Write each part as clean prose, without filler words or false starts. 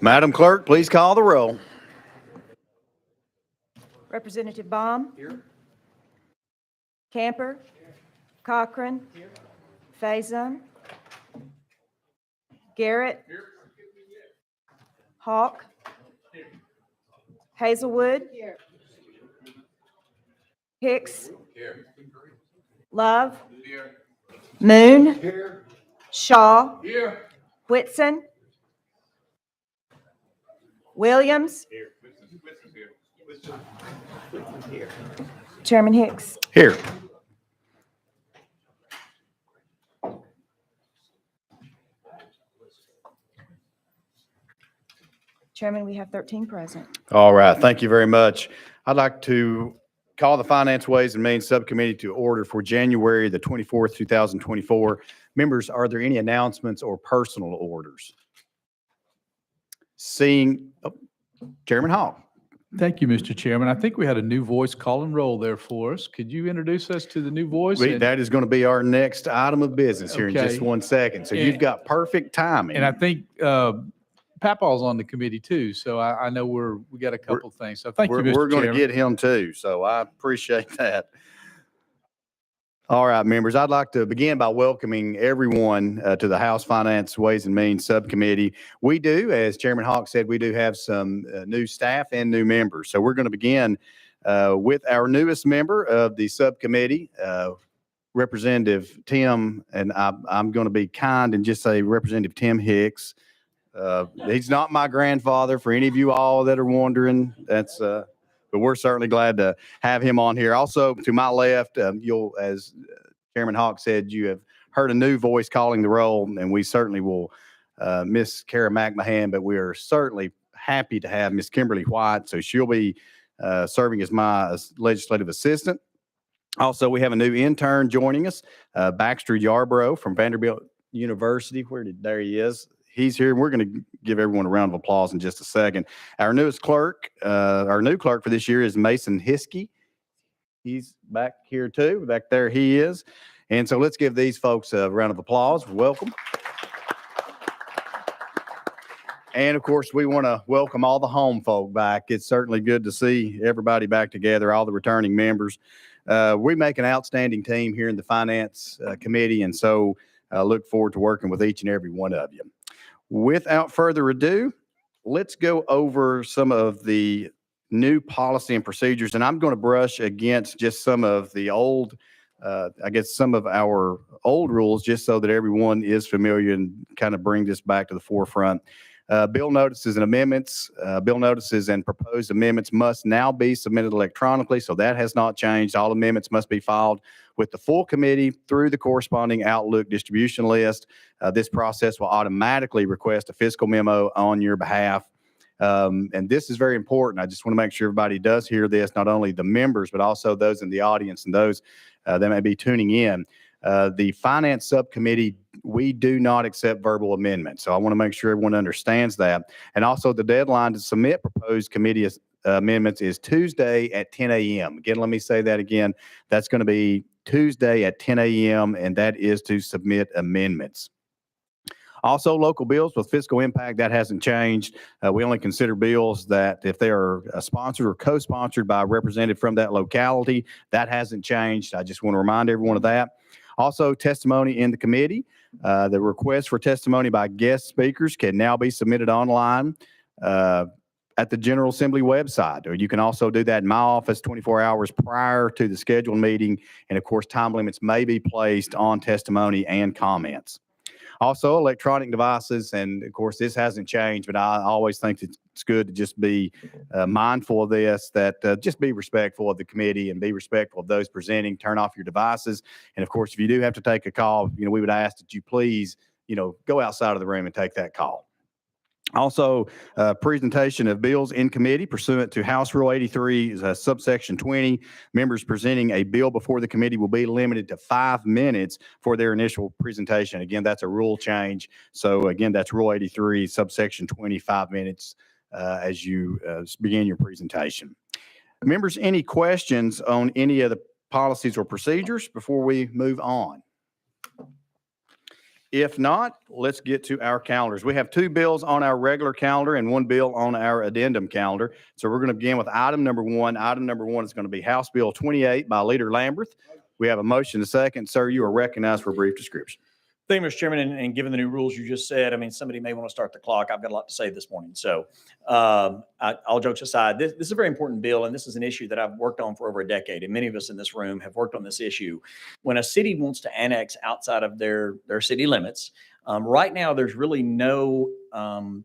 Madam Clerk, please call the roll. Representative Baum. Here. Camper. Here. Cochran. Here. Faison. Garrett. Here. Hawk. Here. Hazelwood. Here. Hicks. Here. Love. Here. Moon. Here. Shaw. Here. Whitson. Williams. Here. Here. Chairman Hicks. Here. Chairman, we have 13 present. All right. Thank you very much. I'd like to call the Finance, Ways and Means Subcommittee to order for January the 24th, 2024. Members, are there any announcements or personal orders? Chairman Hall. Thank you, Mr. Chairman. I think we had a new voice call and roll there for us. Could you introduce us to the new voice? That is going to be our next item of business here in just 1 second. So you've got perfect timing. And I think Papaw's on the committee too. So I know we got a couple things. So thank you, Mr. Chairman. We're going to get him too. So I appreciate that. All right, members, I'd like to begin by welcoming everyone to the House Finance, Ways and Means Subcommittee. We do, as Chairman Hawk said, we do have some new staff and new members. So we're going to begin with our newest member of the subcommittee, Representative Tim, and I'm going to be kind and just say Representative Tim Hicks. He's not my grandfather, for any of you all that are wondering. But we're certainly glad to have him on here. Also, to my left, as Chairman Hawk said, you have heard a new voice calling the roll, and we certainly will miss Kara McMahon, but we are certainly happy to have Miss Kimberly White. So she'll be serving as my legislative assistant. Also, we have a new intern joining us, Baxter Yarbrough from Vanderbilt University. There he is. He's here. We're going to give everyone a round of applause in just a second. Our newest clerk, our new clerk for this year is Mason Hiskey. He's back here too. Back there he is. And so let's give these folks a round of applause. Welcome. And of course, we want to welcome all the home folk back. It's certainly good to see everybody back together, all the returning members. We make an outstanding team here in the Finance Committee, and so I look forward to working with each and every one of you. Without further ado, let's go over some of the new policy and procedures, and I'm going to brush against just some of the old, some of our old rules, just so that everyone is familiar and kind of bring this back to the forefront. Bill notices and amendments, bill notices and proposed amendments must now be submitted electronically, so that has not changed. All amendments must be filed with the full committee through the corresponding Outlook distribution list. This process will automatically request a fiscal memo on your behalf. And this is very important. I just want to make sure everybody does hear this, not only the members, but also those in the audience and those that may be tuning in. The Finance Subcommittee, we do not accept verbal amendments. So I want to make sure everyone understands that. And also the deadline to submit proposed committee amendments is Tuesday at 10 a.m. Again, let me say that again. That's going to be Tuesday at 10 a.m. and that is to submit amendments. Also, local bills with fiscal impact, that hasn't changed. We only consider bills that if they are sponsored or co-sponsored by a representative from that locality, that hasn't changed. I just want to remind everyone of that. Also, testimony in the committee. The request for testimony by guest speakers can now be submitted online at the General Assembly website, or you can also do that in my office 24 hours prior to the scheduled meeting. And of course, time limits may be placed on testimony and comments. Also, electronic devices, and of course, this hasn't changed, but I always think it's good to just be mindful of this, that just be respectful of the committee and be respectful of those presenting. Turn off your devices. And of course, if you do have to take a call, we would ask that you please, go outside of the room and take that call. Also, presentation of bills in committee pursuant to House Rule 83, subsection 20. Members presenting a bill before the committee will be limited to 5 minutes for their initial presentation. Again, that's a rule change. So again, that's Rule 83, subsection 20, 5 minutes as you begin your presentation. Members, any questions on any of the policies or procedures before we move on? If not, let's get to our calendars. We have 2 bills on our regular calendar and 1 bill on our addendum calendar. So we're going to begin with item number 1. Item number 1 is going to be House Bill 28 by Leader Lamberth. We have a motion and a second. Sir, you are recognized for a brief description. Thank you, Mr. Chairman, and given the new rules you just said, I mean, somebody may want to start the clock. I've got a lot to say this morning. So all jokes aside, this is a very important bill, and this is an issue that I've worked on for over a decade, and many of us in this room have worked on this issue. When a city wants to annex outside of their city limits, right now there's really no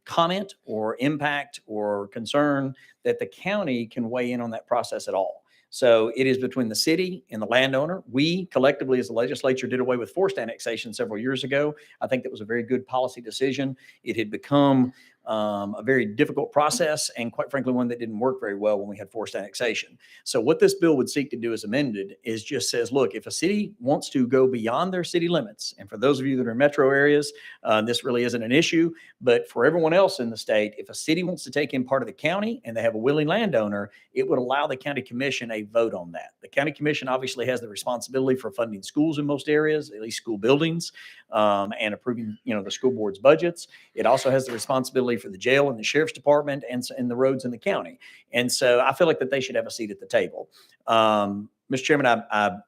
comment or impact or concern that the county can weigh in on that process at all. So it is between the city and the landowner. We collectively as the legislature did away with forced annexation several years ago. I think that was a very good policy decision. It had become a very difficult process and quite frankly, one that didn't work very well when we had forced annexation. So what this bill would seek to do as amended is just says, look, if a city wants to go beyond their city limits, and for those of you that are in metro areas, this really isn't an issue, but for everyone else in the state, if a city wants to take in part of the county and they have a willing landowner, it would allow the county commission a vote on that. The county commission obviously has the responsibility for funding schools in most areas, at least school buildings, and approving, the school board's budgets. It also has the responsibility for the jail and the sheriff's department and the roads in the county. And so I feel like that they should have a seat at the table. Mr. Chairman,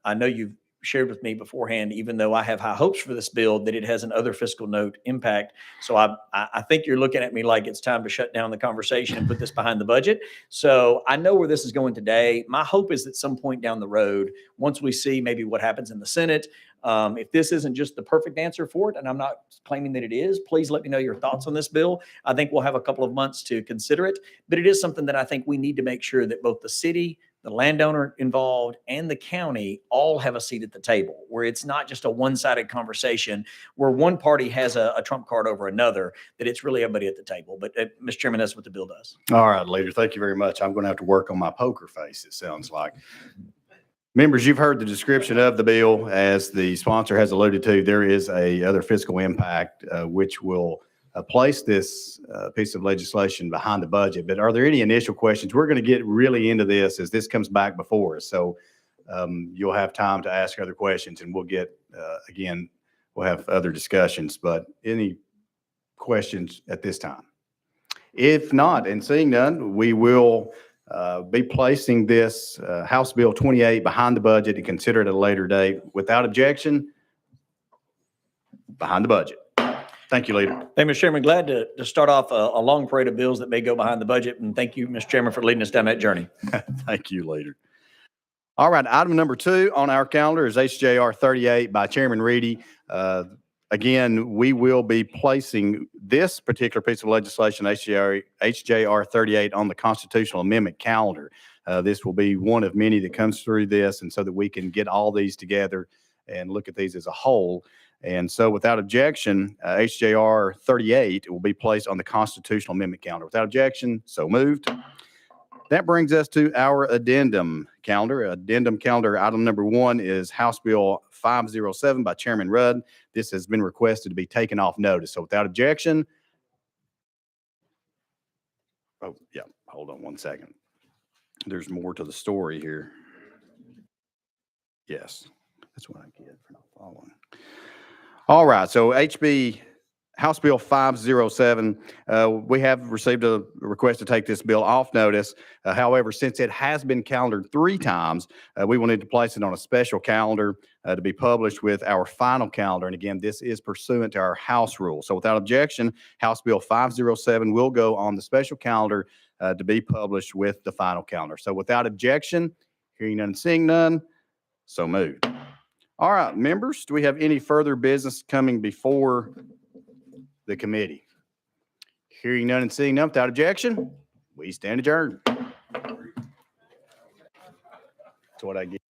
I know you've shared with me beforehand, even though I have high hopes for this bill, that it has an other fiscal note impact. So I think you're looking at me like it's time to shut down the conversation and put this behind the budget. So I know where this is going today. My hope is that some point down the road, once we see maybe what happens in the Senate, if this isn't just the perfect answer for it, and I'm not claiming that it is, please let me know your thoughts on this bill. I think we'll have a couple of months to consider it, but it is something that I think we need to make sure that both the city, the landowner involved, and the county all have a seat at the table, where it's not just a one-sided conversation where one party has a trump card over another, that it's really everybody at the table. But Mr. Chairman, that's what the bill does. All right, Leader, thank you very much. I'm going to have to work on my poker face, it sounds like. Members, you've heard the description of the bill. As the sponsor has alluded to, there is a other fiscal impact which will place this piece of legislation behind the budget. But are there any initial questions? We're going to get really into this as this comes back before us. So you'll have time to ask other questions, and we'll get, again, we'll have other discussions. But any questions at this time? If not, and seeing none, we will be placing this House Bill 28 behind the budget and consider it at a later date. Without objection, behind the budget. Thank you, Leader. Thank you, Mr. Chairman. Glad to start off a long parade of bills that may go behind the budget. And thank you, Mr. Chairman, for leading us down that journey. Thank you, Leader. All right, item number 2 on our calendar is HJR 38 by Chairman Reedy. Again, we will be placing this particular piece of legislation, HJR 38, on the constitutional amendment calendar. This will be one of many that comes through this, and so that we can get all these together and look at these as a whole. And so without objection, HJR 38 will be placed on the constitutional amendment calendar. Without objection, so moved. That brings us to our addendum calendar. Addendum calendar item number 1 is House Bill 507 by Chairman Rudd. This has been requested to be taken off notice. So without objection, oh, yeah, hold on one second. There's more to the story here. Yes, that's what I get for not following. All right, so House Bill 507, we have received a request to take this bill off notice. However, since it has been calendared 3 times, we will need to place it on a special calendar to be published with our final calendar. And again, this is pursuant to our House rule. So without objection, House Bill 507 will go on the special calendar to be published with the final calendar. So without objection, hearing none, seeing none, so moved. All right, members, do we have any further business coming before the committee? Hearing none and seeing none, without objection, we stand adjourned. That's what I get.